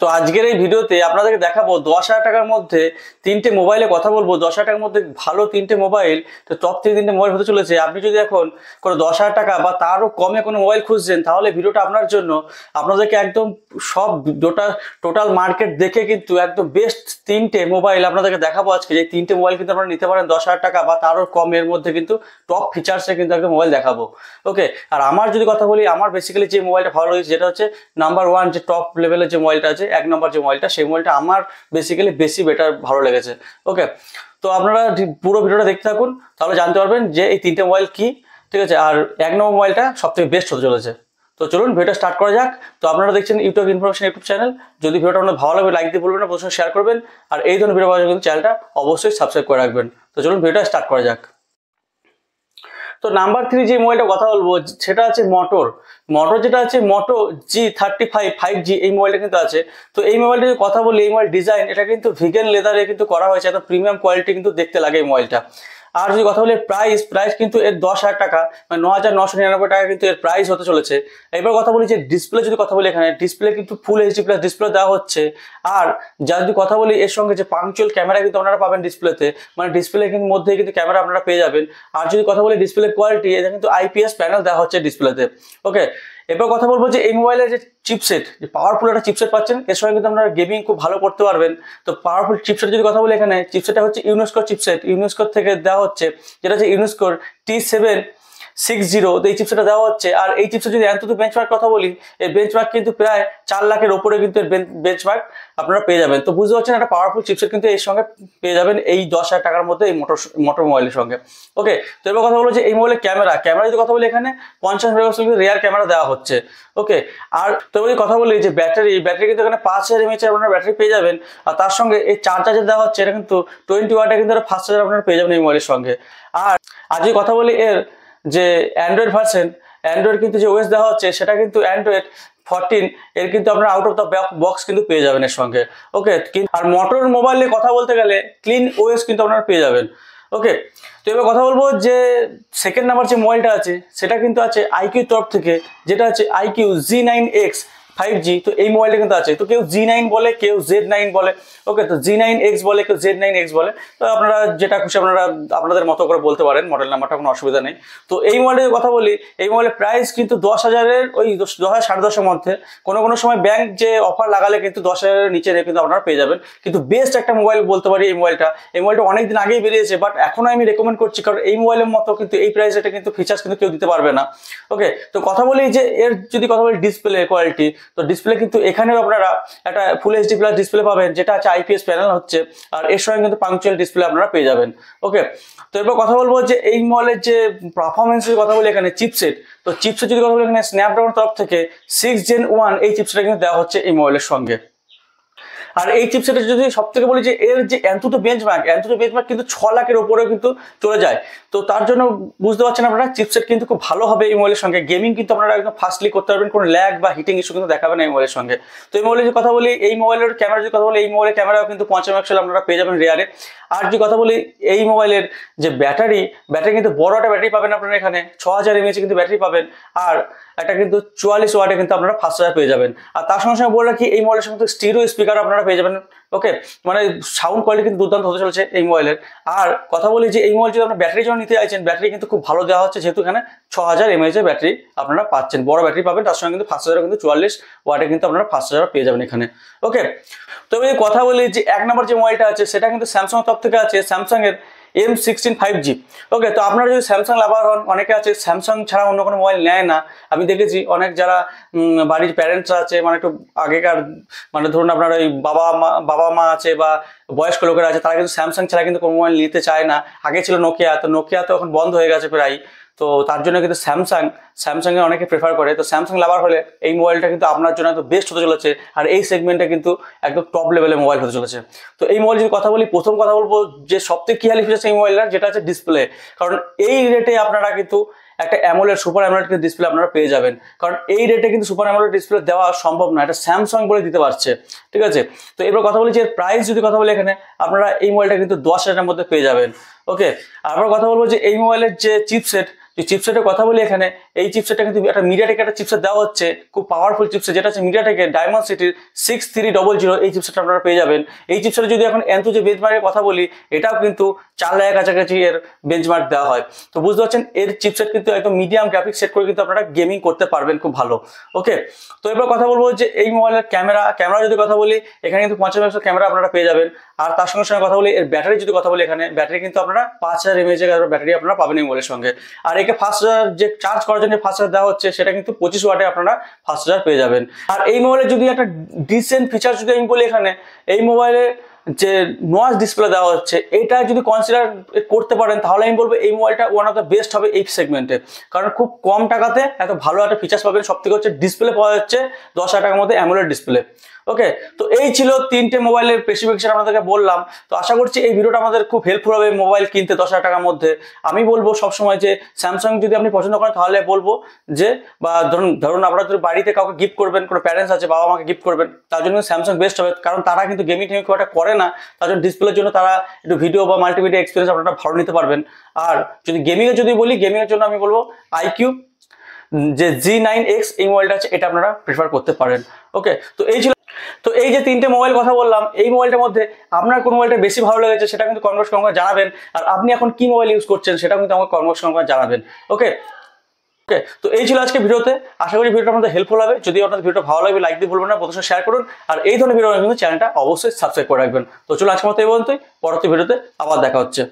তো আজকের এই ভিডিওতে আপনাদেরকে দেখাবো 10,000 টাকার মধ্যে তিনটে মোবাইলে কথা বলবো। 10,000 টাকার মধ্যে ভালো তিনটে মোবাইল, তো টপ তিনটে মোবাইল হতে চলেছে। আপনি যদি এখন কোনো 10,000 টাকা বা তারও কমে কোনো মোবাইল খুঁজছেন, তাহলে ভিডিওটা আপনার জন্য। আপনাদেরকে একদম সব টোটাল মার্কেট দেখে কিন্তু একদম বেস্ট তিনটে মোবাইল আপনাদেরকে দেখাবো আজকে। যে তিনটে মোবাইল কিন্তু আপনারা নিতে পারেন 10,000 টাকা বা তারও কমের মধ্যে, কিন্তু টপ ফিচার্সে কিন্তু একটা মোবাইল দেখাবো। ওকে, আর আমার যদি কথা বলি, আমার বেসিক্যালি যে মোবাইলটা ভালো লেগেছে যেটা হচ্ছে নাম্বার ওয়ান, যে টপ লেভেলের যে মোবাইলটা আছে, এক নম্বর যে মোবাইলটা, সেই মোবাইলটা আমার বেসিক্যালি বেশি বেটার ভালো লেগেছে। ওকে, তো আপনারা পুরো ভিডিওটা দেখতে থাকুন, তাহলে জানতে পারবেন যে এই তিনটে মোবাইল কি। ঠিক আছে, আর এক নম্বর মোবাইলটা সবথেকে বেস্ট হতে চলেছে। তো চলুন ভিডিওটা স্টার্ট করা যাক। তো আপনারা দেখছেন ইউটিউব ইনফরমেশন ইউটিউব চ্যানেল। যদি ভিডিওটা আপনার ভালো লাগবে লাইক দিয়ে বলবেন, অবশ্যই শেয়ার করবেন, আর এই ধরনের ভিডিও পাওয়ার জন্য কিন্তু চ্যানেলটা অবশ্যই সাবস্ক্রাইব করে রাখবেন। তো চলুন ভিডিওটা স্টার্ট করা যাক। তো নাম্বার 3 যে মোবাইলটা কথা বলবো সেটা আছে মোটর যেটা আছে মোটো G35 5G, এই মোবাইলটা কিন্তু আছে। তো এই মোবাইলটা যদি কথা বলি, এই মোবাইল ডিজাইন এটা কিন্তু ভিগান লেদারে কিন্তু করা হয়েছে, একদম প্রিমিয়াম কোয়ালিটি কিন্তু দেখতে লাগে এই মোবাইলটা। আর যদি কথা বলি প্রাইস কিন্তু এর 10,000 টাকা, মানে 9,999 টাকা কিন্তু এর প্রাইস হতে চলেছে। এবার কথা বলি যে ডিসপ্লে যদি কথা বলি, এখানে ডিসপ্লে কিন্তু ফুল এইচডি প্লাস ডিসপ্লে দেওয়া হচ্ছে। আর যা যদি কথা বলি, এর সঙ্গে যে পাংচুয়াল ক্যামেরা কিন্তু আপনারা পাবেন ডিসপ্লেতে, মানে ডিসপ্লে কিন্তু মধ্যে কিন্তু ক্যামেরা আপনারা পেয়ে যাবেন। আর যদি কথা বলি ডিসপ্লে কোয়ালিটি, এটা কিন্তু আইপিএস প্যানেল দেওয়া হচ্ছে ডিসপ্লেতে। ওকে, এবার কথা বলবো যে এই মোবাইলের যে চিপসেট, যে পাওয়ারফুল একটা চিপসেট পাচ্ছেন, এর সঙ্গে কিন্তু আপনারা গেমিং খুব ভালো করতে পারবেন। তো পাওয়ারফুল চিপসেট যদি কথা বলি, এখানে চিপসেটটা হচ্ছে ইউনেস্কোর চিপসেট, ইউনেস্কোর থেকে দেওয়া হচ্ছে, যেটা হচ্ছে ইউনেস্কোর T760। তো এই চিপসেটটা দেওয়া হচ্ছে। আর এই চিপসেট যদি অ্যান্তুতু বেঞ্চমার্ক কথা বলি, এই বেঞ্চমার্ক কিন্তু প্রায় 4 লাখের ওপরে কিন্তু এর বেঞ্চমার্ক আপনারা পেয়ে যাবেন। তো বুঝতে পারছেন একটা পাওয়ারফুল চিপসেট কিন্তু এর সঙ্গে পেয়ে যাবেন এই 10,000 টাকার মধ্যে এই মোটর মোবাইলের সঙ্গে। ওকে, তো এবার কথা বলো যে এই মোবাইলের ক্যামেরা যদি কথা বলি, এখানে 50 মেগাপিক্সেল কিন্তু রিয়ার ক্যামেরা দেওয়া হচ্ছে। ওকে, আর তো যদি কথা বলি যে ব্যাটারি কিন্তু এখানে 5000 mAh আপনারা ব্যাটারি পেয়ে যাবেন। আর তার সঙ্গে এই চার্জার দেওয়া হচ্ছে, এটা কিন্তু 20 ওয়াটের কিন্তু ফাস্ট চার্জার আপনারা পেয়ে যাবেন এই মোবাইলের সঙ্গে। আর যদি কথা বলি এর যে অ্যান্ড্রয়েড ভার্সন, অ্যান্ড্রয়েড কিন্তু যে ওএস দেওয়া হচ্ছে সেটা কিন্তু অ্যান্ড্রয়েড 14, এর কিন্তু আপনারা আউট অফ দ্য বক্স কিন্তু পেয়ে যাবেন এর সঙ্গে। ওকে, আর মোটর মোবাইলে কথা বলতে গেলে ক্লিন ওএস কিন্তু আপনারা পেয়ে যাবেন। ওকে, তো এবার কথা বলবো যে সেকেন্ড নাম্বার যে মোবাইলটা আছে সেটা কিন্তু আছে আইকিউ তরফ থেকে, যেটা আছে আইকিউ G9X 5G। তো এই মোবাইলটা কিন্তু আছে। তো কেউ G9 বলে, কেউ Z9 বলে। ওকে, তো G9X বলে, কেউ Z9X বলে। তো আপনারা যেটা খুশি আপনারা আপনাদের মতো করে বলতে পারেন, মডেল নাম্বারটা কোনো অসুবিধা নেই। তো এই মোবাইলের কথা বলি, এই মোবাইলের প্রাইস কিন্তু 10,000-এর ওই 10,000 10,500-এর মধ্যে। কোনো সময় ব্যাংক যে অফার লাগালে কিন্তু 10,000-এর নিচে কিন্তু আপনারা পেয়ে যাবেন। কিন্তু বেস্ট একটা মোবাইল বলতে পারি এই মোবাইলটা অনেকদিন আগেই বেরিয়েছে, বাট এখনো আমি রেকমেন্ড করছি, কারণ এই মোবাইলের মতো কিন্তু এই প্রাইসে এটা কিন্তু ফিচার্স কিন্তু কেউ দিতে পারবে না। ওকে, তো কথা বলি যে এর যদি কথা বলি ডিসপ্লে কোয়ালিটি, তো ডিসপ্লে কিন্তু এখানেও আপনারা একটা ফুল এইচডি প্লাস ডিসপ্লে পাবেন, যেটা আছে আইপিএস প্যানেল হচ্ছে। আর এর সঙ্গে কিন্তু পাংচুয়াল ডিসপ্লে আপনারা পেয়ে যাবেন। ওকে, তো এরপর কথা বলবো যে এই মোবাইলের যে পারফরমেন্সের কথা বলি, এখানে চিপসেট, তো চিপসেট যদি কথা বলি, এখানে স্ন্যাপড্রাগন তরফ থেকে 6 Gen 1 এই চিপসেটটা কিন্তু দেওয়া হচ্ছে এই মোবাইলের সঙ্গে। আর এই চিপসেটের যদি সব থেকে বলি যে এর যে অ্যান্তুতু বেঞ্চমার্ক কিন্তু 6 লাখের ওপরেও কিন্তু চলে যায়। তো তার জন্য বুঝতে পারছেন আপনারা চিপসেট কিন্তু খুব ভালো হবে এই মোবাইলের সঙ্গে। গেমিং কিন্তু আপনারা একদম ফাস্টলি করতে পারবেন, কোনো ল্যাগ বা হিটিং ইস্যু কিন্তু দেখাবেন এই মোবাইলের সঙ্গে। তো এই মোবাইলের যে কথা বলি, এই মোবাইলের ক্যামেরা যদি কথা বলি, এই মোবাইলের ক্যামেরাও কিন্তু 50 মেগাপিক্সেল আপনারা পেয়ে যাবেন রিয়ারে। আর যদি কথা বলি এই মোবাইলের যে ব্যাটারি কিন্তু বড় একটা ব্যাটারি পাবেন আপনারা, এখানে 6000 mAh কিন্তু ব্যাটারি পাবেন। আর এটা কিন্তু 44 ওয়াটে কিন্তু আপনারা ফাস্ট চার্জার পেয়ে যাবেন। আর তার সঙ্গে বলে রাখি, এই মোবাইলের সঙ্গে স্টিরিও স্পিকার আপনারা পেয়ে যাবেন। ওকে, মানে সাউন্ড কোয়ালিটি কিন্তু দুর্দান্ত হতে চলেছে এই মোবাইলের। আর কথা বলি যে এই মোবাইল যদি আপনার ব্যাটারি জন্য নিতে চাইছেন, ব্যাটারি কিন্তু খুব ভালো দেওয়া হচ্ছে, যেহেতু এখানে 6000 mAh ব্যাটারি আপনারা পাচ্ছেন, বড় ব্যাটারি পাবেন। তার সঙ্গে কিন্তু ফাস্ট চার্জার কিন্তু 44 ওয়াটে কিন্তু আপনারা ফাস্ট চার্জার পেয়ে যাবেন এখানে। ওকে, তবে কথা বলি যে এক নম্বর যে মোবাইলটা আছে সেটা কিন্তু স্যামসাং তরফ থেকে আছে, স্যামসাং এর M16 5G। ওকে, তো আপনারা যদি স্যামসাং লাভার হন, অনেকে আছে স্যামসাং ছাড়া অন্য কোনো মোবাইল নেয় না। আমি দেখেছি অনেক যারা বাড়ির প্যারেন্টস আছে, মানে একটু আগেকার, মানে ধরুন আপনার ওই বাবা মা আছে বা বয়স্ক লোকেরা আছে, তারা কিন্তু স্যামসাং ছাড়া কিন্তু কোনো মোবাইল নিতে চায় না। আগে ছিল নোকিয়া, তো নোকিয়া তো এখন বন্ধ হয়ে গেছে প্রায়। তো তার জন্য কিন্তু স্যামসাং এ অনেকে প্রেফার করে। তো স্যামসাং লাভার হলে এই মোবাইলটা কিন্তু আপনার জন্য তো বেস্ট হতে চলেছে। আর এই সেগমেন্টে কিন্তু একদম টপ লেভেলের মোবাইল হতে চলেছে। তো এই মোবাইল যদি কথা বলি, প্রথম কথা বলবো যে সবথেকে কি হালি ফিচার্স এই মোবাইলটার, যেটা আছে ডিসপ্লে। কারণ এই রেটে আপনারা কিন্তু একটা সুপার অ্যামোলেড ডিসপ্লে আপনারা পেয়ে যাবেন, কারণ এই রেটে কিন্তু সুপার অ্যামোলেড ডিসপ্লে দেওয়া সম্ভব না, এটা স্যামসাং বলে দিতে পারছে। ঠিক আছে, তো এবার কথা বলি যে প্রাইস যদি কথা বলি, এখানে আপনারা এই মোবাইলটা কিন্তু 10,000-এর মধ্যে পেয়ে যাবেন। ওকে, আবার কথা বলবো যে এই মোবাইলের যে চিপসেট, যে চিপসেটের কথা বলি এখানে, এই চিপসেটটা কিন্তু একটা মিডিয়াটেক একটা চিপসেট দেওয়া হচ্ছে, খুব পাওয়ারফুল চিপসেট, যেটা হচ্ছে মিডিয়াটেকের ডায়মন্ডসিটির 6300, এই চিপসেটটা আপনারা পেয়ে যাবেন। এই চিপসেটে যদি এখন এন্থু যে বেঞ্চমার্কের কথা বলি, এটাও কিন্তু 4 লাখের কাছাকাছি এর বেঞ্চমার্ক দেওয়া হয়। তো বুঝতে পারছেন এর চিপসেট কিন্তু একদম মিডিয়াম গ্রাফিক্স সেট করে কিন্তু আপনারা গেমিং করতে পারবেন খুব ভালো। ওকে, তো এবার কথা বলবো যে এই মোবাইলের ক্যামেরা যদি কথা বলি, এখানে কিন্তু 50 মেগাপিক্সেল ক্যামেরা আপনারা পেয়ে যাবেন। আর তার সঙ্গে সঙ্গে কথা বলি এর ব্যাটারি যদি কথা বলি, এখানে ব্যাটারি কিন্তু আপনারা 5000 mAh এর ব্যাটারি আপনারা পাবেন এই মোবাইলের সঙ্গে। আর একে ফাস্ট চার্জার যে চার্জ করার জন্য ফাস্ট চার্জার দেওয়া হচ্ছে, সেটা কিন্তু 25 ওয়াটে আপনারা ফাস্ট চার্জার পেয়ে যাবেন। আর এই মোবাইলে যদি একটা ডিসেন্ট ফিচার যদি আমি বলি, এখানে এই মোবাইলে যে নয়েজ ডিসপ্লে দেওয়া হচ্ছে, এটা যদি কনসিডার করতে পারেন তাহলে আমি বলবো এই মোবাইলটা ওয়ান অফ দ্য বেস্ট হবে এই সেগমেন্টে। কারণ খুব কম টাকাতে এত ভালো একটা ফিচার্স পাবেন। সব থেকে হচ্ছে ডিসপ্লে পাওয়া যাচ্ছে 10,000 টাকার মধ্যে অ্যামোলেড ডিসপ্লে। ওকে, তো এই ছিল 3টে মোবাইলের স্পেসিফিকেশন আপনাদেরকে বললাম। তো আশা করছি এই ভিডিওটা আমাদের খুব হেল্পফুল হবে মোবাইল কিনতে 10,000 টাকার মধ্যে। আমি বলবো সবসময় যে স্যামসাং যদি আপনি পছন্দ করেন তাহলে বলবো যে, বা ধরুন আপনারা যদি বাড়িতে কাউকে গিফট করবেন, কোনো প্যারেন্টস আছে বাবা মাকে গিফট করবেন, তার জন্য স্যামসাং বেস্ট হবে। কারণ তারা কিন্তু গেমিং টেমিং খুব একটা করে না, তার জন্য ডিসপ্লের জন্য তারা একটু ভিডিও বা মাল্টিমিডিয়া এক্সপিরিয়েন্স আপনারা ভালো নিতে পারবেন। আর যদি গেমিংয়ের যদি বলি, গেমিংয়ের জন্য আমি বলবো আইকিউ যে G9X এই মোবাইলটা আছে, এটা আপনারা প্রেফার করতে পারেন। ওকে, তো এই যে 3টে মোবাইল কথা বললাম, এই মোবাইলটার মধ্যে আপনার কোন মোবাইলটা বেশি ভালো লেগেছে সেটা কিন্তু কমেন্ট বক্সে আমাকে জানাবেন। আর আপনি এখন কি মোবাইল ইউজ করছেন সেটা কিন্তু আমাকে কমেন্ট বক্সে আমাকে জানাবেন। ওকে, তো এই ছিল আজকে ভিডিওতে। আশা করি ভিডিওটা আপনাদের হেল্পফুল হবে। যদি আপনাদের ভিডিওটা ভালো লাগে লাইক দিয়ে ভুলবেন না, বন্ধুদের সাথে শেয়ার করুন। আর এই ধরনের ভিডিও কিন্তু চ্যানেলটা অবশ্যই সাবস্ক্রাইব করে রাখবেন। তো চলো আজকের মতো এই পর্যন্তই, পরবর্তী ভিডিওতে আবার দেখা হচ্ছে।